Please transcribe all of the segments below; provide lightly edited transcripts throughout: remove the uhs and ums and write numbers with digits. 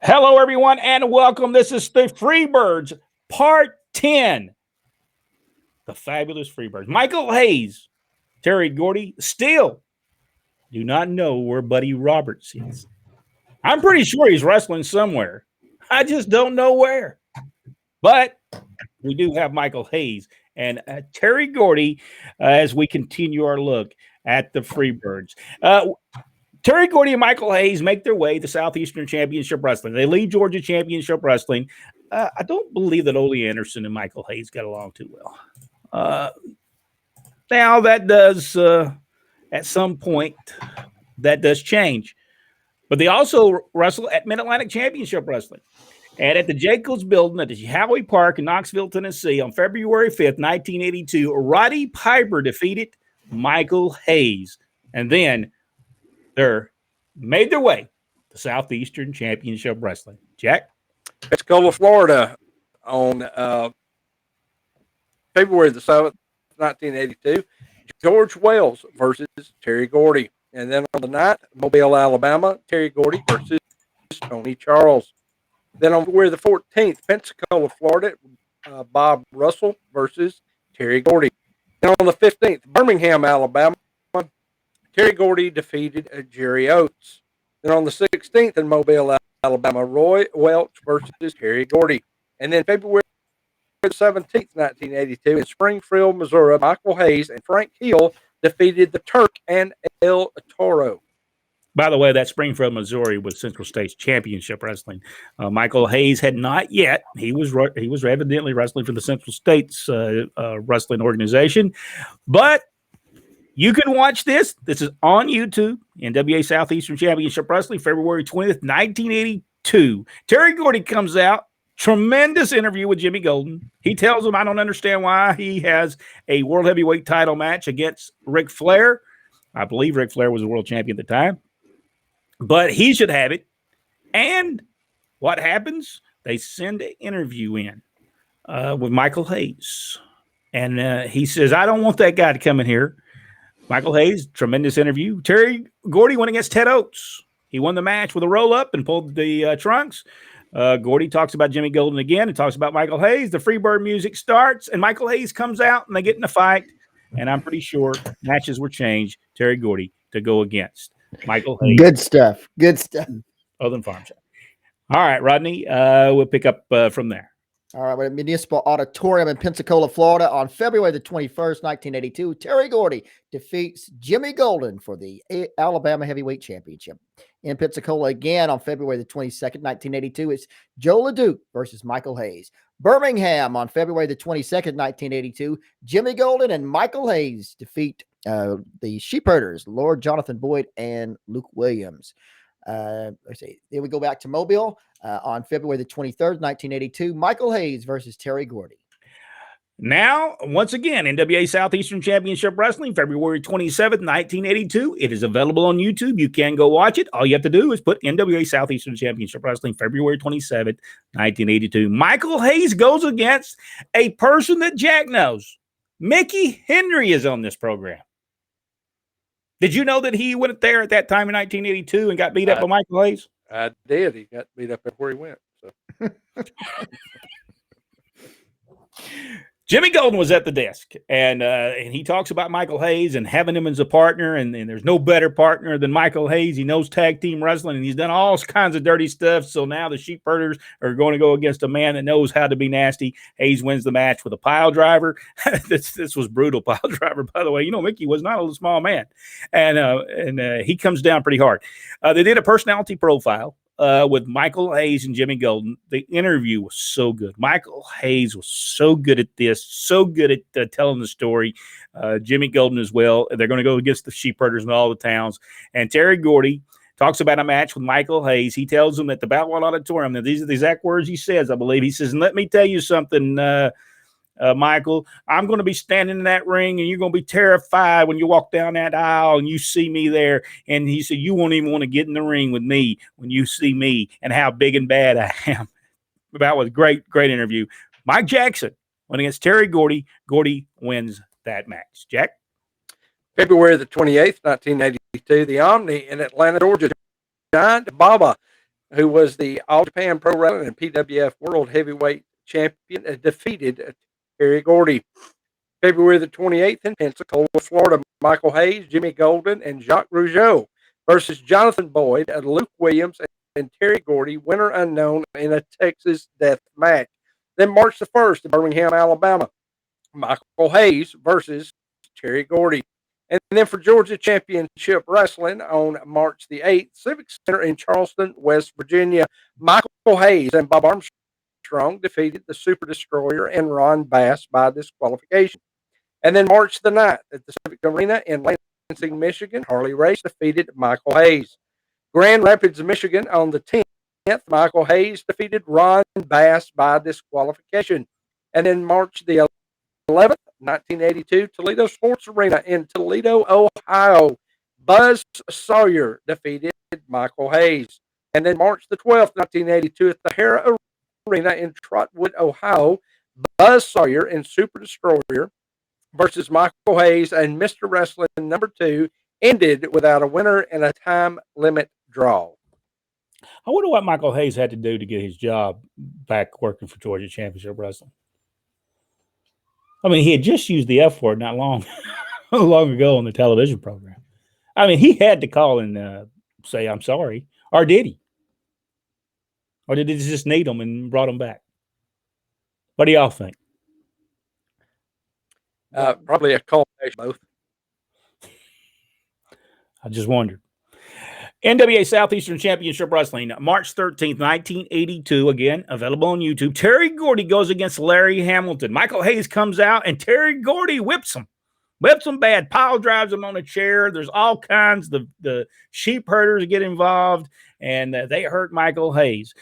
Hello, everyone, and welcome. This is the Freebirds, Part 10. The Fabulous Freebirds. Michael Hayes, Terry Gordy, still do not know where Buddy Roberts is. I'm pretty sure he's wrestling somewhere. I just don't know where. But we do have Michael Hayes and Terry Gordy as we continue our look at the Freebirds. Terry Gordy and Michael Hayes make their way to Southeastern Championship Wrestling. They lead Georgia Championship Wrestling. I don't believe that Ole Anderson and Michael Hayes got along too well. Now that does, at some point, that does change. But they also wrestle at Mid-Atlantic Championship Wrestling. And at the Jacobs Building at the Howie Park in Knoxville, Tennessee on February 5th, 1982, Roddy Piper defeated Michael Hayes. And then they made their way to Southeastern Championship Wrestling. Jack? Pensacola, Florida on February the 7th, 1982. George Wells versus Terry Gordy. And then on the 9th, Mobile, Alabama, Terry Gordy versus Tony Charles. Then on February the 14th, Pensacola, Florida, Bob Russell versus Terry Gordy. And on the 15th, Birmingham, Alabama, Terry Gordy defeated Jerry Oates. Then on the 16th in Mobile, Alabama, Roy Welch versus Terry Gordy. And then February 17th, 1982, in Springfield, Missouri, Michael Hayes and Frank Hill defeated the Turk and El Toro. By the way, that Springfield, Missouri was Central States Championship Wrestling. Michael Hayes had not yet. He was evidently wrestling for the Central States Wrestling Organization. But you can watch this. This is on YouTube, NWA Southeastern Championship Wrestling, February 20th, 1982. Terry Gordy comes out. Tremendous interview with Jimmy Golden. He tells him, I don't understand why he has a world heavyweight title match against Ric Flair. I believe Ric Flair was the world champion at the time. But he should have it. And what happens? They send an interview in with Michael Hayes. And he says, I don't want that guy to come in here. Michael Hayes, tremendous interview. Terry Gordy went against Ted Oates. He won the match with a roll-up and pulled the trunks. Gordy talks about Jimmy Golden again and talks about Michael Hayes. The Freebird music starts, and Michael Hayes comes out, and they get in a fight. And I'm pretty sure matches were changed. Terry Gordy to go against Michael Hayes. Good stuff. Good stuff. Other than Farm Shop. All right, Rodney, we'll pick up from there. All right, we're at Municipal Auditorium in Pensacola, Florida on February the 21st, 1982. Terry Gordy defeats Jimmy Golden for the Alabama Heavyweight Championship. In Pensacola again on February the 22nd, 1982, it's Joe LeDuc versus Michael Hayes. Birmingham on February the 22nd, 1982, Jimmy Golden and Michael Hayes defeat the Sheepherders, Lord Jonathan Boyd and Luke Williams. Let's see. Then we go back to Mobile on February the 23rd, 1982. Michael Hayes versus Terry Gordy. Now, once again, NWA Southeastern Championship Wrestling, February 27th, 1982. It is available on YouTube. You can go watch it. All you have to do is put NWA Southeastern Championship Wrestling, February 27th, 1982. Michael Hayes goes against a person that Jack knows. Mickey Henry is on this program. Did you know that he went there at that time in 1982 and got beat up by Michael Hayes? I did. He got beat up everywhere he went. So. Jimmy Golden was at the desk, and he talks about Michael Hayes and having him as a partner, and there's no better partner than Michael Hayes. He knows tag team wrestling, and he's done all kinds of dirty stuff, so now the Sheepherders are going to go against a man that knows how to be nasty. Hayes wins the match with a pile driver. This was brutal pile driver, by the way. You know, Mickey was not a small man, and he comes down pretty hard. They did a personality profile with Michael Hayes and Jimmy Golden. The interview was so good. Michael Hayes was so good at this, so good at telling the story. Jimmy Golden as well. They're going to go against the Sheepherders in all the towns. And Terry Gordy talks about a match with Michael Hayes. He tells them at the Boutwell Auditorium, that these are the exact words he says, I believe. He says, and let me tell you something, Michael, I'm going to be standing in that ring, and you're going to be terrified when you walk down that aisle and you see me there. And he said, you won't even want to get in the ring with me when you see me and how big and bad I am. That was a great interview. Mike Jackson went against Terry Gordy. Gordy wins that match. Jack? February the 28th, 1982, the Omni in Atlanta, Georgia, Giant Baba who was the All Japan Pro Wrestling and PWF World Heavyweight Champion, defeated Terry Gordy. February the 28th in Pensacola, Florida, Michael Hayes, Jimmy Golden, and Jacques Rougeau versus Jonathan Boyd, Luke Williams, and Terry Gordy, winner unknown, in a Texas death match. Then March the 1st in Birmingham, Alabama, Michael Hayes versus Terry Gordy. And then for Georgia Championship Wrestling on March the 8th, Civic Center in Charleston, West Virginia, Michael Hayes and Bob Armstrong defeated the Super Destroyer and Ron Bass by disqualification. And then March the 9th at the Civic Arena in Lansing, Michigan, Harley Race defeated Michael Hayes. Grand Rapids, Michigan on the 10th, Michael Hayes defeated Ron Bass by disqualification. And then March the 11th, 1982, Toledo Sports Arena in Toledo, Ohio, Buzz Sawyer defeated Michael Hayes. And then March the 12th, 1982, at the Hara Arena in Trotwood, Ohio, Buzz Sawyer and Super Destroyer versus Michael Hayes and Mr. Wrestling number 2 ended without a winner and a time limit draw. I wonder what Michael Hayes had to do to get his job back working for Georgia Championship Wrestling. I mean, he had just used the F word not long ago on the television program. I mean, he had to call and say, I'm sorry. Or did he? Or did he just need them and brought them back? What do y'all think? Probably a combination of both. I just wondered. NWA Southeastern Championship Wrestling, March 13th, 1982. Again, available on YouTube. Terry Gordy goes against Larry Hamilton. Michael Hayes comes out, and Terry Gordy whips him. Whips him bad. Pile drives him on a chair. There's all kinds. The sheep herders get involved, and they hurt Michael Hayes.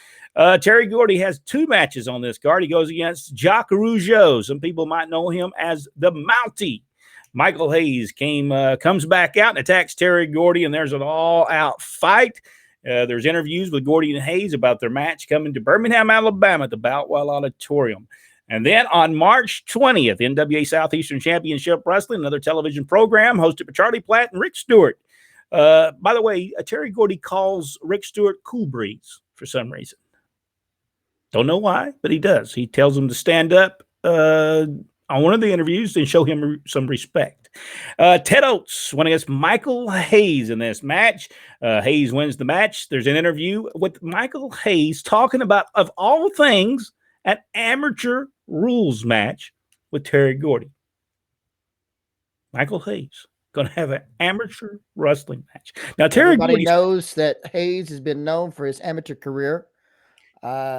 Terry Gordy has 2 matches on this card. He goes against Jacques Rougeau. Some people might know him as the Mountie. Michael Hayes comes back out and attacks Terry Gordy, and there's an all-out fight. There's interviews with Gordy and Hayes about their match coming to Birmingham, Alabama at the Boutwell Auditorium. And then on March 20th, NWA Southeastern Championship Wrestling, another television program hosted by Charlie Platt and Rick Stewart. By the way, Terry Gordy calls Rick Stewart Cool Breeze for some reason. Don't know why, but he does. He tells him to stand up on one of the interviews and show him some respect. Ted Oates went against Michael Hayes in this match. Hayes wins the match. There's an interview with Michael Hayes talking about, of all things, an amateur rules match with Terry Gordy. Michael Hayes going to have an amateur wrestling match. Now, Terry Everybody Gordy knows that Hayes has been known for his amateur career.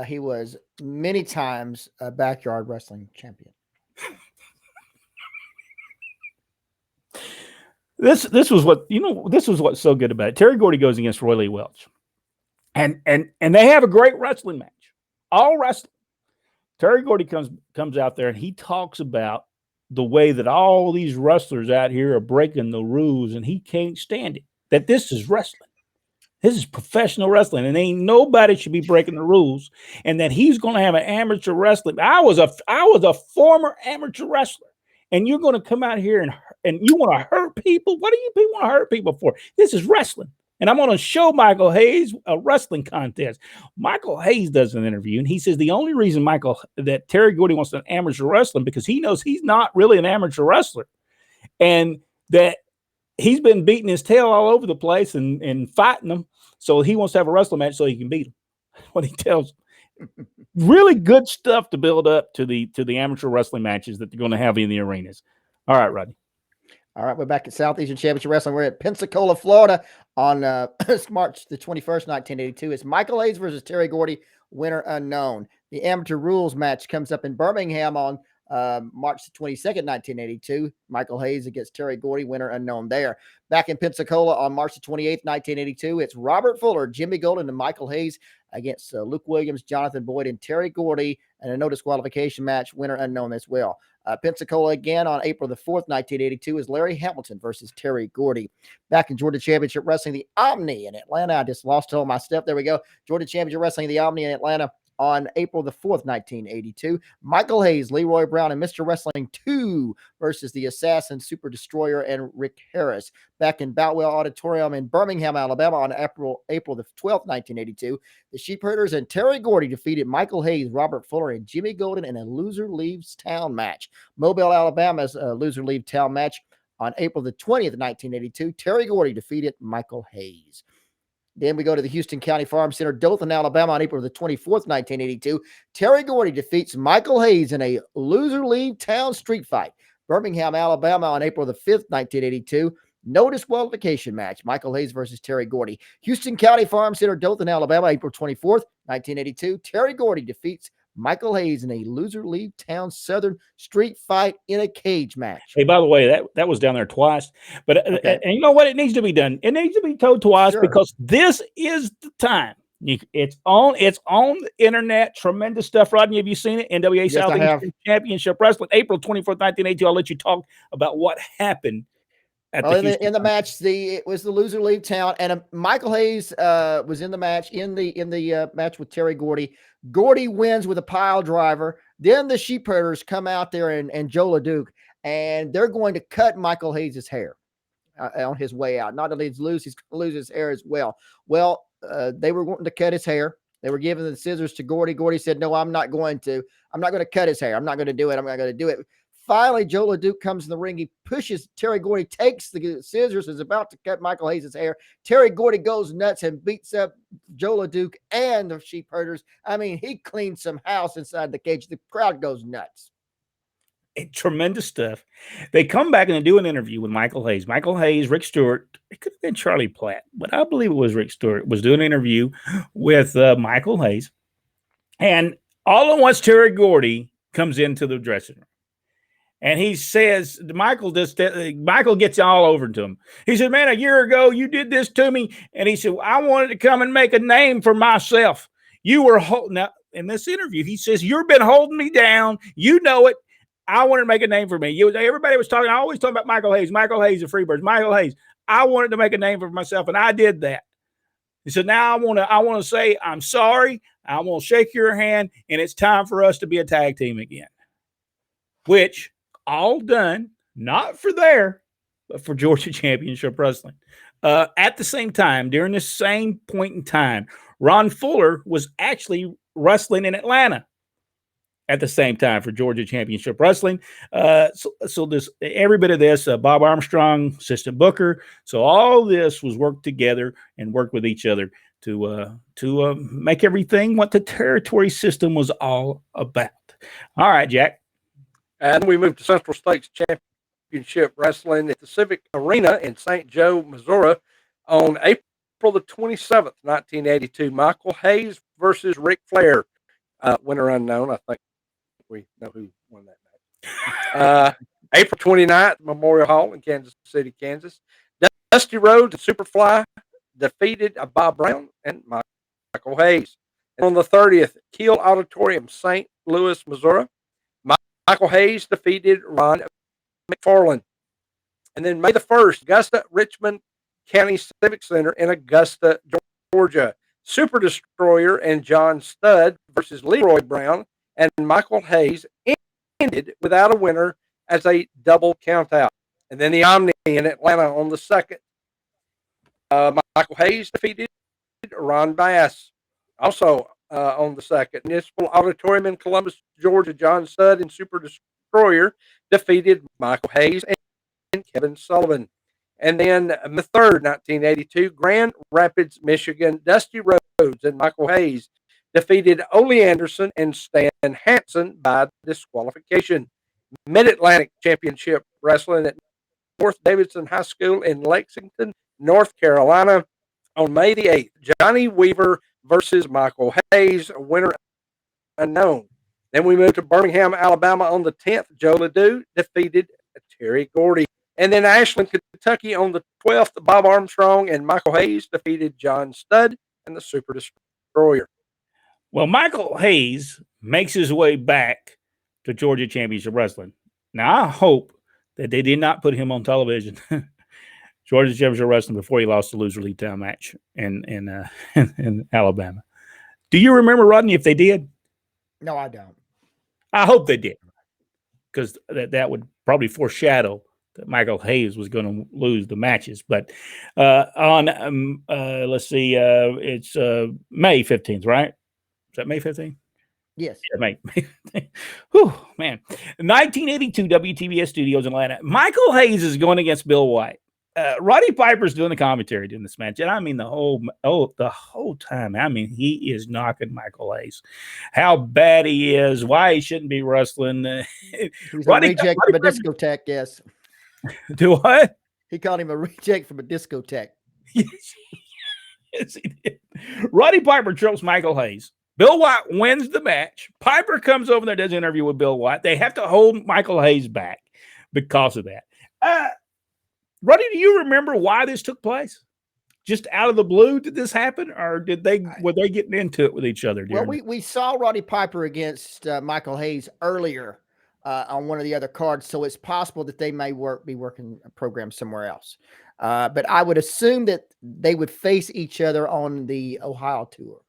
He was many times a backyard wrestling champion. This was what's so good about it. Terry Gordy goes against Roy Lee Welch. And they have a great wrestling match. All wrestling. Terry Gordy comes out there and he talks about the way that all these wrestlers out here are breaking the rules, and he can't stand it. That this is wrestling. This is professional wrestling, and ain't nobody should be breaking the rules. And that he's going to have an amateur wrestling. I was a former amateur wrestler, and you're going to come out here and you want to hurt people. What do you people want to hurt people for? This is wrestling, and I'm going to show Michael Hayes a wrestling contest. Michael Hayes does an interview, and he says the only reason that Terry Gordy wants an amateur wrestling because he knows he's not really an amateur wrestler, and that he's been beating his tail all over the place and fighting them. So he wants to have a wrestling match so he can beat him. What he tells him. Really good stuff to build up to the amateur wrestling matches that they're going to have in the arenas. All right, Rodney. All right, we're back at Southeastern Championship Wrestling. We're at Pensacola, Florida on March the 21st, 1982. It's Michael Hayes versus Terry Gordy, winner unknown. The amateur rules match comes up in Birmingham on March the 22nd, 1982. Michael Hayes against Terry Gordy, winner unknown there. Back in Pensacola on March the 28th, 1982, it's Robert Fuller, Jimmy Golden, and Michael Hayes against Luke Williams, Jonathan Boyd, and Terry Gordy, and a no disqualification match, winner unknown as well. Pensacola again on April the 4th, 1982 is Larry Hamilton versus Terry Gordy. Back in Georgia Championship Wrestling, the Omni in Atlanta. I just lost all my stuff. There we go. Georgia Championship Wrestling, the Omni in Atlanta. on April the 4th, 1982. Michael Hayes, Leroy Brown, and Mr. Wrestling 2 versus the Assassin, Super Destroyer, and Rick Harris. Back in Boutwell Auditorium in Birmingham, Alabama on April the 12th, 1982. The Sheepherders and Terry Gordy defeated Michael Hayes, Robert Fuller, and Jimmy Golden in a Loser Leaves Town match. Mobile, Alabama's Loser Leave Town match on April the 20th, 1982. Terry Gordy defeated Michael Hayes. Then we go to the Houston County Farm Center, Dothan, Alabama on April the 24th, 1982. Terry Gordy defeats Michael Hayes in a Loser Leave Town street fight. Birmingham, Alabama on April the 5th, 1982. No disqualification match. Michael Hayes versus Terry Gordy. Houston County Farm Center, Dothan, Alabama, April 24th, 1982. Terry Gordy defeats Michael Hayes in a Loser Leave Town Southern street fight in a cage match. Hey, by the way, that was down there twice. But Okay. and you know what? It needs to be done. It needs to be told twice Sure. because this is the time. It's on the internet. Tremendous stuff. Rodney, have you seen it? NWA Yes, I have. Southeastern Championship Wrestling, April 24th, 1982. I'll let you talk about what happened at Well, the in the match, it was the Loser Leave Town, and Michael Hayes was in the match match with Terry Gordy. Gordy wins with a pile driver. Then the Sheepherders come out there and Joe LeDuc, and they're going to cut Michael Hayes' hair on his way out. Not only he's going to lose his hair as well. Well, they were wanting to cut his hair. They were giving the scissors to Gordy. Gordy said, "No, I'm not going to. I'm not going to cut his hair. I'm not going to do it. I'm not going to do it." Finally, Joe LeDuc comes in the ring. He pushes Terry Gordy, takes the scissors, is about to cut Michael Hayes' hair. Terry Gordy goes nuts and beats up Joe LeDuc and the Sheepherders. I mean, he cleans some house inside the cage. The crowd goes nuts. Tremendous stuff. They come back and they do an interview with Michael Hayes. Michael Hayes, Rick Stewart, it could have been Charlie Platt, but I believe it was Rick Stewart, was doing an interview with Michael Hayes. And all at once, Terry Gordy comes into the dressing room. And he says, Michael gets all over to him. He said, "Man, a year ago, you did this to me." And he said, "I wanted to come and make a name for myself. You were now in this interview, he says, you've been holding me down. You know it. I wanted to make a name for me. Everybody was talking. I always talk about Michael Hayes, the Freebirds, Michael Hayes. I wanted to make a name for myself, and I did that." He said, "Now I want to say I'm sorry. I want to shake your hand, and it's time for us to be a tag team again." Which all done, not for there, but for Georgia Championship Wrestling. At the same time, during the same point in time, Ron Fuller was actually wrestling in Atlanta at the same time for Georgia Championship Wrestling. So this, every bit of this, Bob Armstrong, assistant booker. So all this was worked together and worked with each other to make everything what the territory system was all about. All right, Jack. And we moved to Central States Championship Wrestling at the Civic Arena in St. Joe, Missouri on April the 27th, 1982. Michael Hayes versus Ric Flair. Winner unknown. I think we know who won that match. April 29th, Memorial Hall in Kansas City, Kansas. Dusty Rhodes and Superfly defeated Bob Brown and Michael Hayes. And on the 30th, Kiel Auditorium, St. Louis, Missouri. Michael Hayes defeated Ron McFarland. And then May the 1st, Augusta Richmond County Civic Center in Augusta, Georgia. Super Destroyer and John Studd versus Leroy Brown and Michael Hayes ended without a winner as a double countout. And then the Omni in Atlanta on the 2nd. Michael Hayes defeated Ron Bass. Also on the 2nd, Municipal Auditorium in Columbus, Georgia, John Studd and Super Destroyer defeated Michael Hayes and Kevin Sullivan. And then the 3rd, 1982, Grand Rapids, Michigan, Dusty Rhodes and Michael Hayes defeated Ole Anderson and Stan Hansen by disqualification. Mid-Atlantic Championship Wrestling at North Davidson High School in Lexington, North Carolina on May the 8th. Johnny Weaver versus Michael Hayes, a winner unknown. Then we moved to Birmingham, Alabama on the 10th. Joe LeDuc defeated Terry Gordy. And then Ashland, Kentucky on the 12th. Bob Armstrong and Michael Hayes defeated John Studd and the Super Destroyer. Well, Michael Hayes makes his way back to Georgia Championship Wrestling. Now, I hope that they did not put him on television, Georgia Championship Wrestling, before he lost the Loser League Town match in Alabama. Do you remember, Rodney, if they did? No, I don't. I hope they did, because that would probably foreshadow that Michael Hayes was going to lose the matches. But let's see, it's May 15th, right? Is that May 15th? Yes. Yeah, May 15th. Whew, man. 1982 WTBS Studios in Atlanta. Michael Hayes is going against Bill White. Roddy Piper's doing the commentary during this match, and I mean the whole time. I mean, he is knocking Michael Hayes. How bad he is, why he shouldn't be wrestling. He's a reject from a discotheque. Yes. Do what? He called him a reject from a discotheque. Yes, he did. Roddy Piper trips Michael Hayes. Bill White wins the match. Piper comes over there, does an interview with Bill White. They have to hold Michael Hayes back because of that. Roddy, do you remember why this took place? Just out of the blue, did this happen, or were they getting into it with each other? Well, we saw Roddy Piper against Michael Hayes earlier on one of the other cards, so it's possible that they may be working a program somewhere else. But I would assume that they would face each other on the Ohio tour.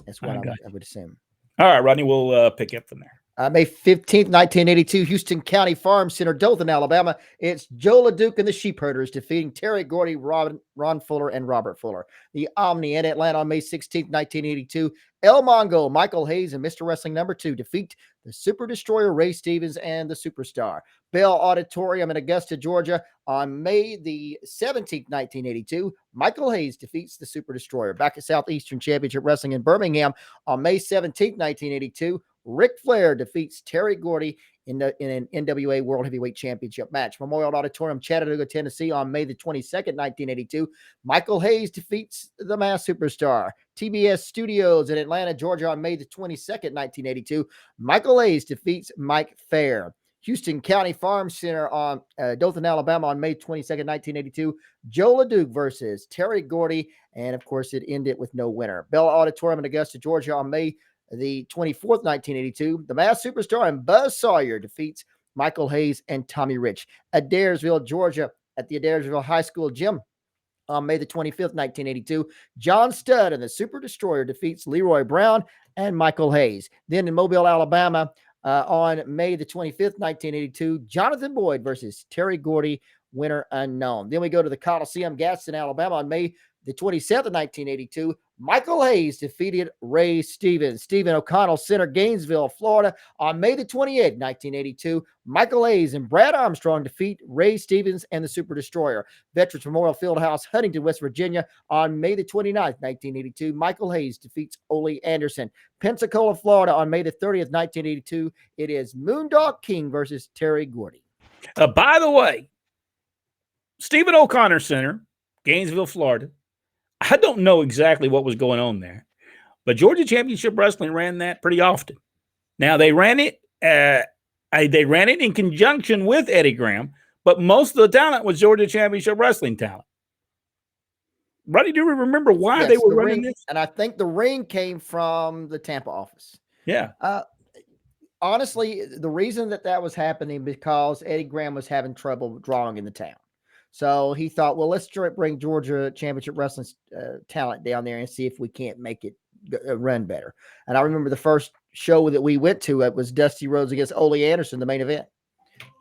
That's what I would assume. All right, Rodney, we'll pick up from there. May 15th, 1982, Houston County Farm Center, Dothan, Alabama. It's Joe LeDuc and the Sheepherders defeating Terry Gordy, Ron Fuller, and Robert Fuller. The Omni in Atlanta on May 16th, 1982. El Mongo, Michael Hayes, and Mr. Wrestling #2 defeat the Super Destroyer, Ray Stevens, and the Superstar. Bell Auditorium in Augusta, Georgia on May the 17th, 1982. Michael Hayes defeats the Super Destroyer. Back at Southeastern Championship Wrestling in Birmingham on May 17th, 1982. Ric Flair defeats Terry Gordy in an NWA World Heavyweight Championship match. Memorial Auditorium, Chattanooga, Tennessee on May the 22nd, 1982. Michael Hayes defeats the Masked Superstar. TBS Studios in Atlanta, Georgia on May the 22nd, 1982. Michael Hayes defeats Mike Fair. Houston County Farm Center on Dothan, Alabama on May 22nd, 1982. Joe LeDuc versus Terry Gordy. And, of course, it ended with no winner. Bell Auditorium in Augusta, Georgia on May the 24th, 1982, the Masked Superstar and Buzz Sawyer defeats Michael Hayes and Tommy Rich. Adairsville, Georgia, at the Adairsville High School gym on May the 25th, 1982, John Studd and the Super Destroyer defeats Leroy Brown and Michael Hayes. Then in Mobile, Alabama, on May the 25th, 1982, Jonathan Boyd versus Terry Gordy, winner unknown. Then we go to the Coliseum, Gadsden, Alabama on May the 27th, 1982, Michael Hayes defeated Ray Stevens. Stephen O'Connell Center, Gainesville, Florida on May the 28th, 1982. Michael Hayes and Brad Armstrong defeat Ray Stevens and the Super Destroyer. Veterans Memorial Fieldhouse, Huntington, West Virginia on May the 29th, 1982. Michael Hayes defeats Ole Anderson. Pensacola, Florida on May the 30th, 1982. It is Moondog King versus Terry Gordy. By the way, Stephen O'Connor Center, Gainesville, Florida. I don't know exactly what was going on there, but Georgia Championship Wrestling ran that pretty often. Now they ran it in conjunction with Eddie Graham, but most of the talent was Georgia Championship Wrestling talent. Roddy, do you remember why they were running this? And I think the ring came from the Tampa office. Yeah. Honestly, the reason that was happening because Eddie Graham was having trouble drawing in the town. So he thought, well, let's bring Georgia Championship Wrestling talent down there and see if we can't make it run better. And I remember the first show that we went to, it was Dusty Rhodes against Ole Anderson, the main event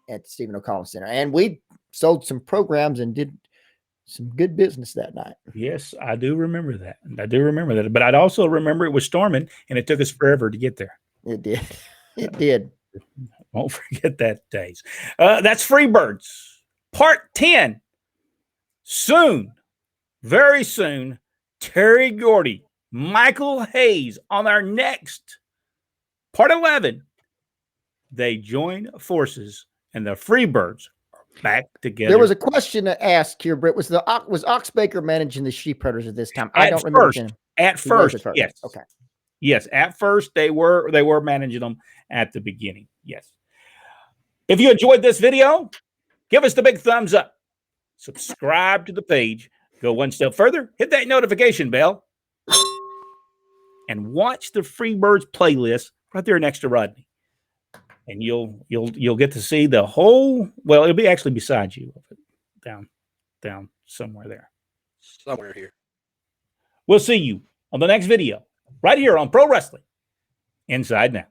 at Stephen O'Connell Center. And we sold some programs and did some good business that night. Yes, I do remember that. But I'd also remember it was storming, and it took us forever to get there. It did. It did. Won't forget that days. That's Freebirds. Part 10. Soon, very soon, Terry Gordy, Michael Hayes on our next Part 11. They join forces, and the Freebirds are back together. There was a question to ask here, Britt. Was Oxbaker managing the Sheepherders at this time? I don't remember. At first, yes. Okay. Yes, at first they were managing them at the beginning. Yes. If you enjoyed this video, give us the big thumbs up. Subscribe to the page. Go one step further. Hit that notification bell. And watch the Freebirds playlist right there next to Rodney. And you'll get to see the whole. Well, it'll be actually beside you, down somewhere there. Somewhere here. We'll see you on the next video right here on Pro Wrestling Inside Now.